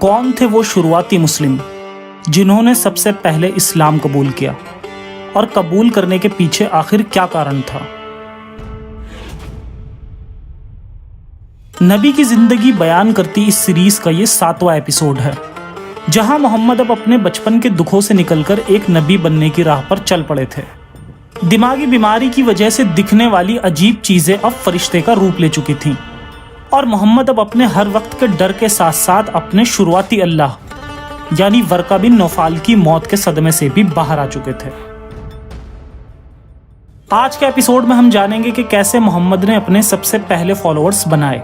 کون تھے وہ شروعاتی مسلم جنہوں نے سب سے پہلے اسلام قبول کیا اور قبول کرنے کے پیچھے آخر کیا کارن تھا؟ نبی کی زندگی بیان کرتی اس سیریز کا یہ 7واں ایپیسوڈ ہے، جہاں محمد اب اپنے بچپن کے دکھوں سے نکل کر ایک نبی بننے کی راہ پر چل پڑے تھے۔ دماغی بیماری کی وجہ سے دکھنے والی عجیب چیزیں اب فرشتے کا روپ لے چکی تھیں، اور محمد اب اپنے ہر وقت کے ڈر کے ساتھ ساتھ اپنے شروعاتی اللہ یعنی ورقہ بن نوفال کی موت کے صدمے سے بھی باہر آ چکے تھے۔ آج کے ایپیسوڈ میں ہم جانیں گے کہ کیسے محمد نے اپنے سب سے پہلے فالوورز بنائے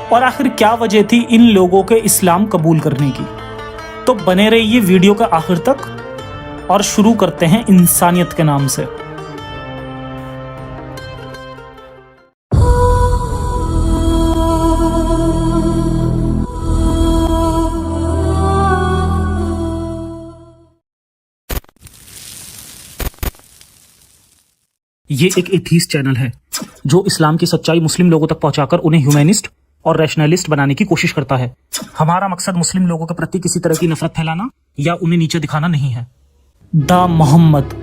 اور آخر کیا وجہ تھی ان لوگوں کے اسلام قبول کرنے کی۔ تو بنے رہیے ویڈیو کا آخر تک اور شروع کرتے ہیں انسانیت کے نام سے۔ یہ ایک ایتھیسٹ چینل ہے جو اسلام کی سچائی مسلم لوگوں تک پہنچا کر انہیں ہیومینسٹ اور ریشنلسٹ بنانے کی کوشش کرتا ہے۔ ہمارا مقصد مسلم لوگوں کے پرتی کسی طرح کی نفرت پھیلانا یا انہیں نیچے دکھانا نہیں ہے۔ دا محمد،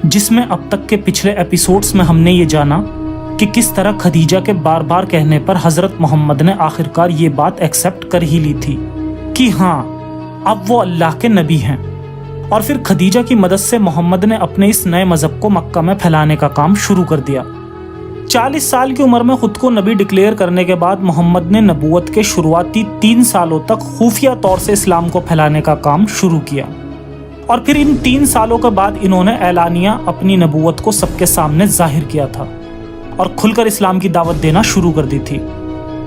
جس میں اب تک کے پچھلے ایپیسوڈز میں ہم نے یہ جانا کہ کس طرح خدیجہ کے بار بار کہنے پر حضرت محمد نے آخرکار یہ بات ایکسیپٹ کر ہی لی تھی کہ ہاں اب وہ اللہ کے نبی ہیں، اور پھر خدیجہ کی مدد سے محمد نے اپنے اس نئے مذہب کو مکہ میں پھیلانے کا کام شروع کر دیا۔ 40 سال کی عمر میں خود کو نبی ڈکلیئر کرنے کے بعد محمد نے نبوت کے شروعاتی 3 سالوں تک خفیہ طور سے اسلام کو پھیلانے کا کام شروع کیا، اور پھر ان 3 سالوں کے بعد انہوں نے اعلانیہ اپنی نبوت کو سب کے سامنے ظاہر کیا تھا اور کھل کر اسلام کی دعوت دینا شروع کر دی تھی۔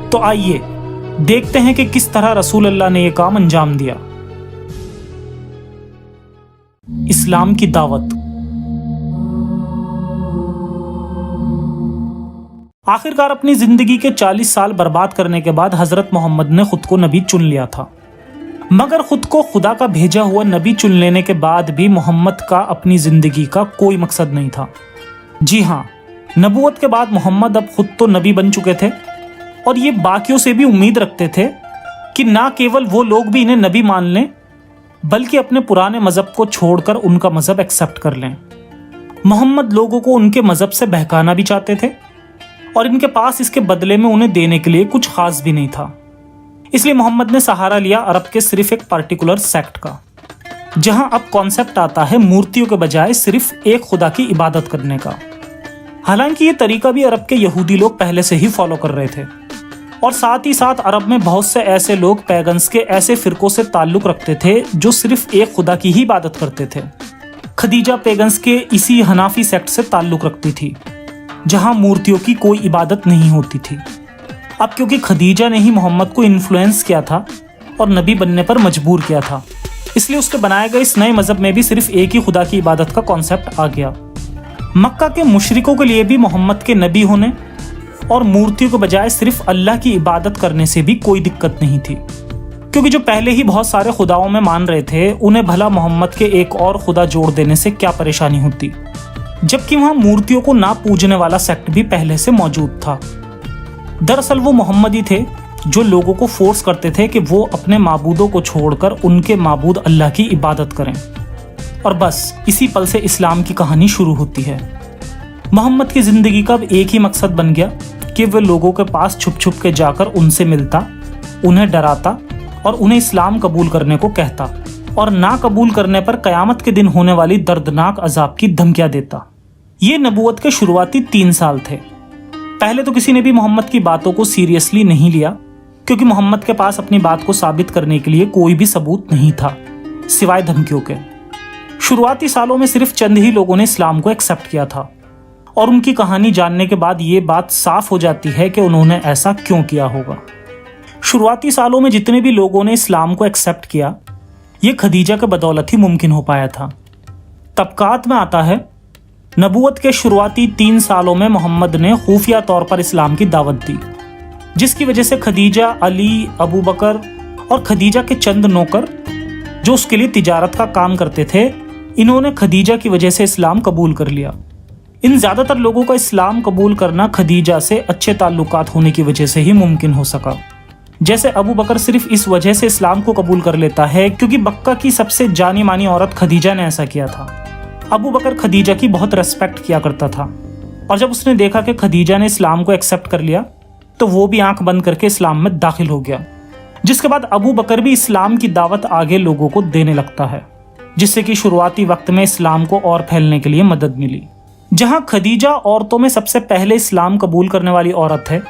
تو آئیے دیکھتے ہیں کہ کس طرح رسول اللہ نے یہ کام انجام دیا۔ اسلام کی دعوت۔ آخرکار اپنی زندگی کے 40 سال برباد کرنے کے بعد حضرت محمد نے خود کو نبی چن لیا تھا، مگر خود کو خدا کا بھیجا ہوا نبی چن لینے کے بعد بھی محمد کا اپنی زندگی کا کوئی مقصد نہیں تھا۔ جی ہاں، نبوت کے بعد محمد اب خود تو نبی بن چکے تھے، اور یہ باقیوں سے بھی امید رکھتے تھے کہ نہ کیول وہ لوگ بھی انہیں نبی مان لیں بلکہ اپنے پرانے مذہب کو چھوڑ کر ان کا مذہب ایکسیپٹ کر لیں۔ محمد لوگوں کو ان کے مذہب سے بہکانا بھی چاہتے تھے، اور ان کے پاس اس کے بدلے میں انہیں دینے کے لیے کچھ خاص بھی نہیں تھا۔ اس لیے محمد نے سہارا لیا عرب کے صرف ایک پارٹیکولر سیکٹ کا، جہاں اب کانسیپٹ آتا ہے مورتیوں کے بجائے صرف ایک خدا کی عبادت کرنے کا۔ حالانکہ یہ طریقہ بھی عرب کے یہودی لوگ پہلے سے ہی فالو کر رہے تھے، اور ساتھ ہی ساتھ عرب میں بہت سے ایسے لوگ پیگنز کے ایسے فرقوں سے تعلق رکھتے تھے جو صرف ایک خدا کی ہی عبادت کرتے تھے۔ خدیجہ پیگنز کے اسی حنافی سیکٹ سے تعلق رکھتی تھی، جہاں مورتیوں کی کوئی عبادت نہیں ہوتی تھی۔ اب کیونکہ خدیجہ نے ہی محمد کو انفلوئنس کیا تھا اور نبی بننے پر مجبور کیا تھا، اس لیے اس کے بنائے گئے اس نئے مذہب میں بھی صرف ایک ہی خدا کی عبادت کا کانسیپٹ آ گیا۔ مکہ کے مشرکوں کے لیے بھی محمد کے نبی ہونے اور مورتیوں کے بجائے صرف اللہ کی عبادت کرنے سے بھی کوئی دقت نہیں تھی، کیونکہ جو پہلے ہی بہت سارے خداؤں میں مان رہے تھے انہیں بھلا محمد کے ایک اور خدا جوڑ دینے سے کیا پریشانی ہوتی، جبکہ وہاں مورتیوں کو نہ پوجنے والا سیکٹ بھی پہلے سے موجود تھا۔ دراصل وہ محمد ہی تھے جو لوگوں کو فورس کرتے تھے کہ وہ اپنے معبودوں کو چھوڑ کر ان کے معبود اللہ کی عبادت کریں، اور بس اسی پل سے اسلام کی کہانی شروع ہوتی ہے۔ محمد کی زندگی کا اب ایک ہی مقصد بن گیا کہ وہ لوگوں کے پاس چھپ چھپ کے جا کر ان سے ملتا، انہیں ڈراتا اور انہیں اسلام قبول کرنے کو کہتا، اور نہ قبول کرنے پر قیامت کے دن ہونے والی دردناک عذاب کی دھمکیاں دیتا۔ یہ نبوت کے شروعاتی 3 سال تھے۔ پہلے تو کسی نے بھی محمد کی باتوں کو سیریسلی نہیں لیا، کیونکہ محمد کے پاس اپنی بات کو ثابت کرنے کے لیے کوئی بھی ثبوت نہیں تھا سوائے دھمکیوں کے۔ شروعاتی سالوں میں صرف چند ہی لوگوں نے اسلام کو ایکسیپٹ کیا تھا، اور ان کی کہانی جاننے کے بعد یہ بات صاف ہو جاتی ہے کہ انہوں نے ایسا کیوں کیا ہوگا۔ شروعاتی سالوں میں جتنے بھی لوگوں نے اسلام کو ایکسیپٹ کیا، یہ خدیجہ کے بدولت ہی ممکن ہو پایا تھا۔ طبقات میں آتا ہے، نبوت کے شروعاتی 3 سالوں میں محمد نے خفیہ طور پر اسلام کی دعوت دی، جس کی وجہ سے خدیجہ، علی، ابو بکر اور خدیجہ کے چند نوکر جو اس کے لیے تجارت کا کام کرتے تھے، انہوں نے خدیجہ کی وجہ سے اسلام قبول کر لیا۔ ان زیادہ تر لوگوں کا اسلام قبول کرنا خدیجہ سے اچھے تعلقات ہونے کی وجہ سے ہی ممکن ہو سکا۔ जैसे अबू बकर सिर्फ इस वजह से इस्लाम को कबूल कर लेता है क्योंकि मक्का की सबसे जानी मानी औरत खदीजा ने ऐसा किया था। अबू बकर खदीजा की बहुत रेस्पेक्ट किया करता था और जब उसने देखा कि खदीजा ने इस्लाम को एक्सेप्ट कर लिया तो वो भी आंख बंद करके इस्लाम में दाखिल हो गया, जिसके बाद अबू बकर भी इस्लाम की दावत आगे लोगों को देने लगता है, जिससे कि शुरुआती वक्त में इस्लाम को और फैलने के लिए मदद मिली। जहां खदीजा औरतों में सबसे पहले इस्लाम कबूल करने वाली औरत है,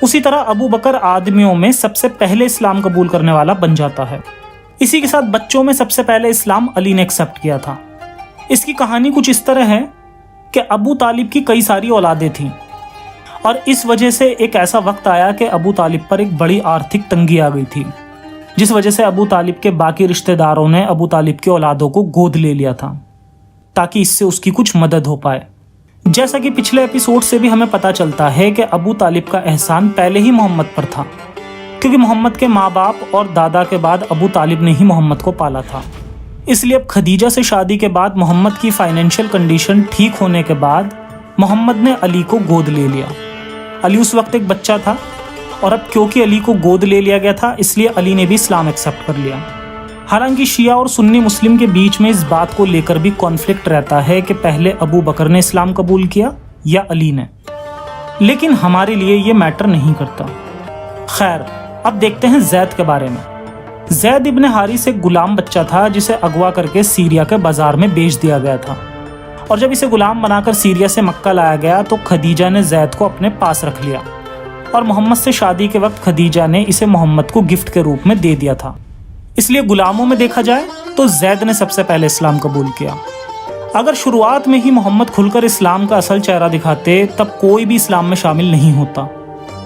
उसी तरह अबू बकर आदमियों में सबसे पहले इस्लाम कबूल करने वाला बन जाता है। इसी के साथ बच्चों में सबसे पहले इस्लाम अली ने एक्सेप्ट किया था। इसकी कहानी कुछ इस तरह है कि अबू तालिब की कई सारी औलादें थीं और इस वजह से एक ऐसा वक्त आया कि अबू तालिब पर एक बड़ी आर्थिक तंगी आ गई थी, जिस वजह से अबू तालिब के बाकी रिश्तेदारों ने अबू तालिब की औलादों को गोद ले लिया था ताकि इससे उसकी कुछ मदद हो पाए। जैसा कि पिछले एपिसोड से भी हमें पता चलता है कि अबू तालिब का एहसान पहले ही मोहम्मद पर था, क्योंकि मोहम्मद के माँ बाप और दादा के बाद अबू तालिब ने ही मोहम्मद को पाला था। इसलिए अब खदीजा से शादी के बाद मोहम्मद की फाइनेंशियल कंडीशन ठीक होने के बाद मोहम्मद ने अली को गोद ले लिया। अली उस वक्त एक बच्चा था और अब क्योंकि अली को गोद ले लिया गया था इसलिए अली ने भी इस्लाम एक्सेप्ट कर लिया। हालांकि शिया और सुन्नी मुस्लिम के बीच में इस बात को लेकर भी कॉन्फ्लिक्ट रहता है कि पहले अबू बकर ने इस्लाम कबूल किया या अली ने, लेकिन हमारे लिए ये मैटर नहीं करता। खैर, अब देखते हैं जैद के बारे में। जैद इब्न हारिस एक गुलाम बच्चा था जिसे अगवा करके सीरिया के बाजार में बेच दिया गया था और जब इसे गुलाम बनाकर सीरिया से मक्का लाया गया तो खदीजा ने जैद को अपने पास रख लिया और मोहम्मद से शादी के वक्त खदीजा ने इसे मोहम्मद को गिफ्ट के रूप में दे दिया था। इसलिए गुलामों में देखा जाए तो जैद ने सबसे पहले इस्लाम कबूल किया। अगर शुरुआत में ही मोहम्मद खुलकर इस्लाम का असल चेहरा दिखाते तब कोई भी इस्लाम में शामिल नहीं होता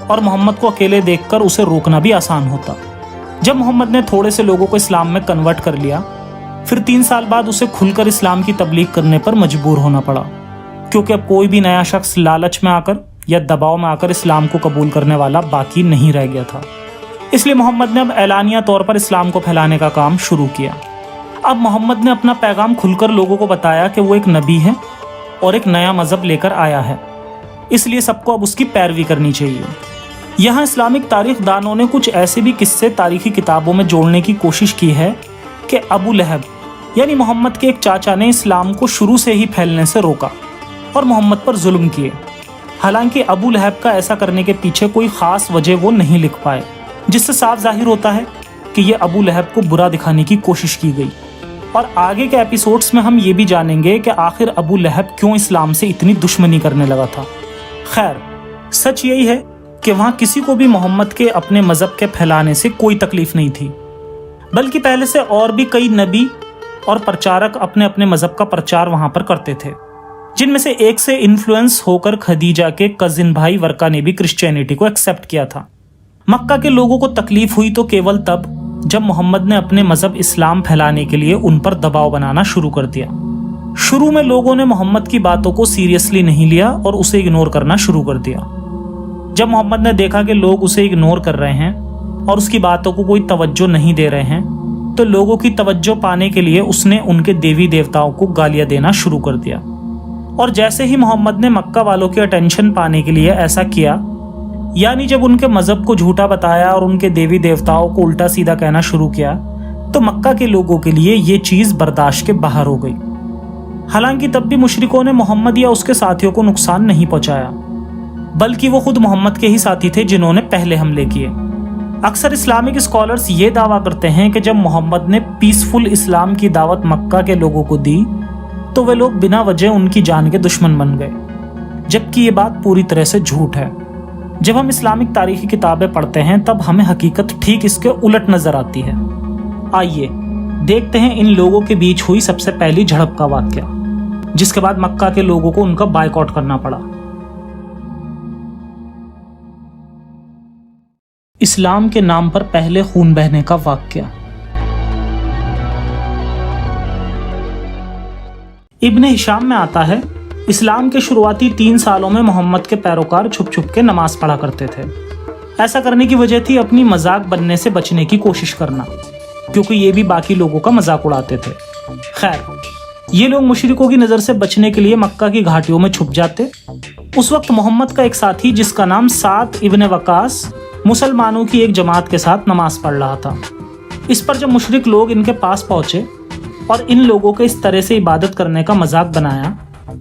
और मोहम्मद को अकेले देखकर उसे रोकना भी आसान होता। जब मोहम्मद ने थोड़े से लोगों को इस्लाम में कन्वर्ट कर लिया, फिर 3 साल बाद उसे खुलकर इस्लाम की तबलीग करने पर मजबूर होना पड़ा, क्योंकि अब कोई भी नया शख्स लालच में आकर या दबाव में आकर इस्लाम को कबूल करने वाला बाकी नहीं रह गया था। इसलिए मोहम्मद ने अब ऐलानिया तौर पर इस्लाम को फैलाने का काम शुरू किया। अब मोहम्मद ने अपना पैगाम खुलकर लोगों को बताया कि वो एक नबी है और एक नया मजहब लेकर आया है, इसलिए सबको अब उसकी पैरवी करनी चाहिए। यहाँ इस्लामिक तारीख दानों ने कुछ ऐसे भी किस्से तारीखी किताबों में जोड़ने की कोशिश की है कि अबू लहब यानी मोहम्मद के एक चाचा ने इस्लाम को शुरू से ही फैलने से रोका और मोहम्मद पर जुल्म किए। हालांकि अबू लहब का ऐसा करने के पीछे कोई ख़ास वजह वो नहीं लिख पाए, जिससे साफ जाहिर होता है कि ये अबू लहब को बुरा दिखाने की कोशिश की गई। और आगे के एपिसोड्स में हम ये भी जानेंगे कि आखिर अबू लहब क्यों इस्लाम से इतनी दुश्मनी करने लगा था। खैर, सच यही है कि वहाँ किसी को भी मोहम्मद के अपने मज़हब के फैलाने से कोई तकलीफ नहीं थी, बल्कि पहले से और भी कई नबी और प्रचारक अपने अपने मज़हब का प्रचार वहाँ पर करते थे, जिनमें से एक से इन्फ्लुएंस होकर खदीजा के कजिन भाई वर्का ने भी क्रिश्चियनिटी को एक्सेप्ट किया था। मक्का के लोगों को तकलीफ हुई तो केवल तब जब मोहम्मद ने अपने मज़हब इस्लाम फैलाने के लिए उन पर दबाव बनाना शुरू कर दिया। शुरू में लोगों ने मोहम्मद की बातों को सीरियसली नहीं लिया और उसे इग्नोर करना शुरू कर दिया। जब मोहम्मद ने देखा कि लोग उसे इग्नोर कर रहे हैं और उसकी बातों को कोई तवज्जो नहीं दे रहे हैं, तो लोगों की तवज्जो पाने के लिए उसने उनके देवी देवताओं को गालियां देना शुरू कर दिया। और जैसे ही मोहम्मद ने मक्का वालों की अटेंशन पाने के लिए ऐसा किया, यानी जब उनके मजहब को झूठा बताया और उनके देवी देवताओं को उल्टा सीधा कहना शुरू किया, तो मक्का के लोगों के लिए ये चीज़ बर्दाश्त के बाहर हो गई। हालांकि तब भी मुशरिकों ने मोहम्मद या उसके साथियों को नुकसान नहीं पहुंचाया, बल्कि वो खुद मोहम्मद के ही साथी थे जिन्होंने पहले हमले किए। अक्सर इस्लामिक स्कॉलर्स ये दावा करते हैं कि जब मोहम्मद ने पीसफुल इस्लाम की दावत मक्का के लोगों को दी तो वे लोग बिना वजह उनकी जान के दुश्मन बन गए, जबकि ये बात पूरी तरह से झूठ है। जब हम इस्लामिक तारीखी किताबें पढ़ते हैं तब हमें हकीकत ठीक इसके उलट नजर आती है। आइए देखते हैं इन लोगों के बीच हुई सबसे पहली झड़प का वाकया, जिसके बाद मक्का के लोगों को उनका बायकॉट करना पड़ा। इस्लाम के नाम पर पहले खून बहने का वाकया। इब्न हिशाम में आता है, इस्लाम के शुरुआती 3 सालों में मोहम्मद के पैरोकार छुप छुप के नमाज पढ़ा करते थे। ऐसा करने की वजह थी अपनी मजाक बनने से बचने की कोशिश करना, क्योंकि ये भी बाकी लोगों का मजाक उड़ाते थे। खैर, ये लोग मुशरिकों की नज़र से बचने के लिए मक्का की घाटियों में छुप जाते। उस वक्त मोहम्मद का एक साथी जिसका नाम साद इब्न वकास मुसलमानों की एक जमात के साथ नमाज पढ़ रहा था। इस पर जब मुशरिक लोग इनके पास पहुंचे और इन लोगों के इस तरह से इबादत करने का मजाक बनाया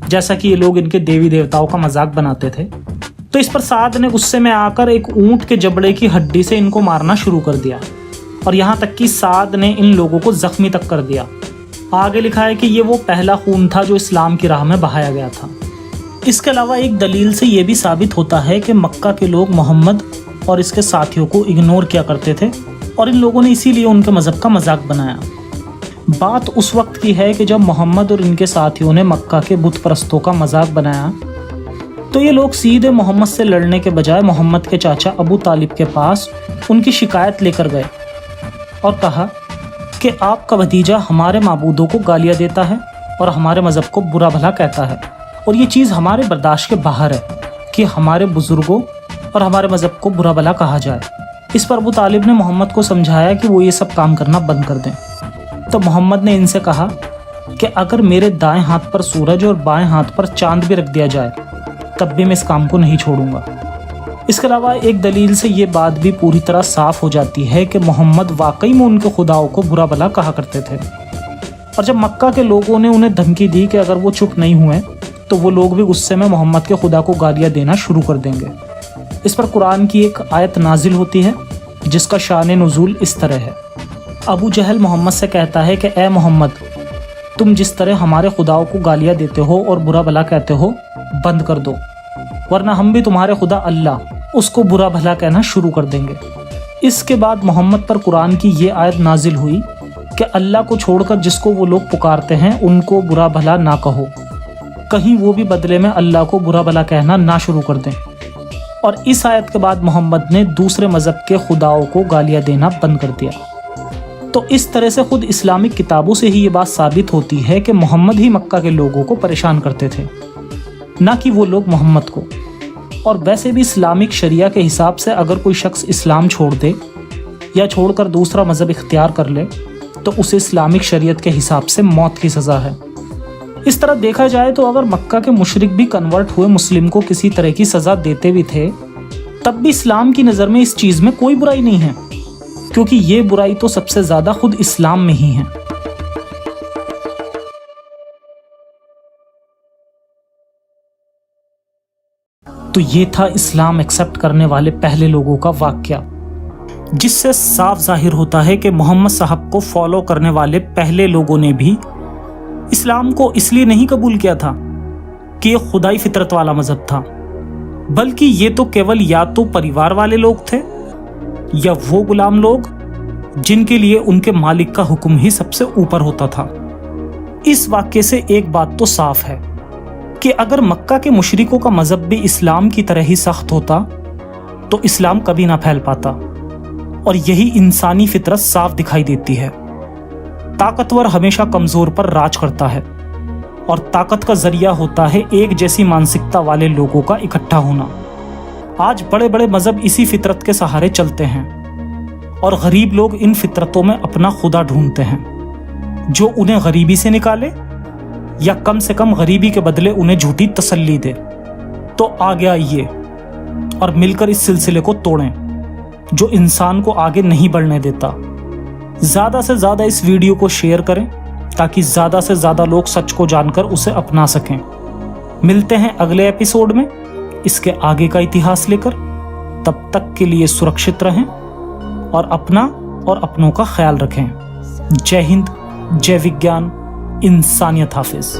जैसा कि ये लोग इनके देवी देवताओं का मजाक बनाते थे, तो इस पर साद ने गुस्से में आकर एक ऊंट के जबड़े की हड्डी से इनको मारना शुरू कर दिया और यहाँ तक कि साद ने इन लोगों को जख्मी तक कर दिया। आगे लिखा है कि ये वो पहला खून था जो इस्लाम की राह में बहाया गया था। इसके अलावा एक दलील से ये भी साबित होता है कि मक्का के लोग मोहम्मद और इसके साथियों को इग्नोर किया करते थे और इन लोगों ने इसीलिए उनके मज़हब का मजाक बनाया। बात उस वक्त की है कि जब मोहम्मद और इनके साथियों ने मक्का के बुत परस्तों का मजाक बनाया तो ये लोग सीधे मोहम्मद से लड़ने के बजाय मोहम्मद के चाचा अबू तालिब के पास उनकी शिकायत लेकर गए और कहा कि आपका भतीजा हमारे माबूदों को गालियाँ देता है और हमारे मज़हब को बुरा भला कहता है और ये चीज़ हमारे बर्दाश्त के बाहर है कि हमारे बुज़ुर्गों और हमारे मज़हब को बुरा भला कहा जाए। इस पर अबू तालिब ने मोहम्मद को समझाया कि वो ये सब काम करना बंद कर दें। तो मोहम्मद ने इनसे कहा कि अगर मेरे दाएं हाथ पर सूरज और बाएं हाथ पर चांद भी रख दिया जाए तब भी मैं इस काम को नहीं छोड़ूंगा। इसके अलावा एक दलील से ये बात भी पूरी तरह साफ हो जाती है कि मोहम्मद वाकई में उनके खुदाओं को बुरा भला कहा करते थे और जब मक्का के लोगों ने उन्हें धमकी दी कि अगर वो चुप नहीं हुए तो वो लोग भी गुस्से में मोहम्मद के खुदा को गालियाँ देना शुरू कर देंगे। इस पर कुरान की एक आयत नाजिल होती है जिसका शान नुज़ूल इस तरह है। अबू जहल मोहम्मद से कहता है कि ए मोहम्मद, तुम जिस तरह हमारे खुदाओं को गालियाँ देते हो और बुरा भला कहते हो बंद कर दो, वरना हम भी तुम्हारे खुदा अल्लाह उसको बुरा भला कहना शुरू कर देंगे। इसके बाद मोहम्मद पर कुरान की ये आयत नाजिल हुई कि अल्लाह को छोड़कर जिसको वो लोग पुकारते हैं उनको बुरा भला ना कहो, कहीं वो भी बदले में अल्लाह को बुरा भला कहना ना शुरू कर दें। और इस आयत के बाद मोहम्मद ने दूसरे मज़हब के खुदाओं को गालियाँ देना बंद कर दिया। तो इस तरह से खुद इस्लामिक किताबों से ही ये बात साबित होती है कि मोहम्मद ही मक्का के लोगों को परेशान करते थे, ना कि वो लोग मोहम्मद को। और वैसे भी इस्लामिक शरिया के हिसाब से अगर कोई शख्स इस्लाम छोड़ दे या छोड़कर दूसरा मज़हब इख्तियार कर ले तो उसे इस्लामिक शरीयत के हिसाब से मौत की सज़ा है। इस तरह देखा जाए तो अगर मक्का के मुशरिक भी कन्वर्ट हुए मुस्लिम को किसी तरह की सज़ा देते भी थे तब भी इस्लाम की नज़र में इस चीज़ में कोई बुराई नहीं है, क्योंकि ये बुराई तो सबसे ज़्यादा खुद इस्लाम में ही है। तो ये था इस्लाम एक्सेप्ट करने वाले पहले लोगों का वाकया, जिससे साफ जाहिर होता है कि मोहम्मद साहब को फॉलो करने वाले पहले लोगों ने भी इस्लाम को इसलिए नहीं कबूल किया था कि ये खुदाई फितरत वाला मजहब था, बल्कि ये तो केवल या तो परिवार वाले लोग थे या वो गुलाम लोग जिनके लिए उनके मालिक का हुक्म ही सबसे ऊपर होता था। इस वाक्य से एक बात तो साफ है कि अगर मक्का के मुशरिकों का मजहब भी इस्लाम की तरह ही सख्त होता तो इस्लाम कभी ना फैल पाता। और यही इंसानी फितरत साफ दिखाई देती है। ताकतवर हमेशा कमजोर पर राज करता है और ताकत का जरिया होता है एक जैसी मानसिकता वाले लोगों का इकट्ठा होना। आज बड़े बड़े मजहब इसी फितरत के सहारे चलते हैं और गरीब लोग इन फितरतों में अपना खुदा ढूंढते हैं जो उन्हें गरीबी से निकाले या कम से कम गरीबी के बदले उन्हें झूठी तसल्ली दे। तो आगे आइए और मिलकर इस सिलसिले को तोड़ें जो इंसान को आगे नहीं बढ़ने देता। ज़्यादा से ज़्यादा इस वीडियो को शेयर करें ताकि ज़्यादा से ज़्यादा लोग सच को जानकर उसे अपना सकें। मिलते हैं अगले एपिसोड में इसके आगे का इतिहास लेकर। तब तक के लिए सुरक्षित रहें और अपना और अपनों का ख्याल रखें। जय हिंद, जय विज्ञान, इंसानियत हाफिज।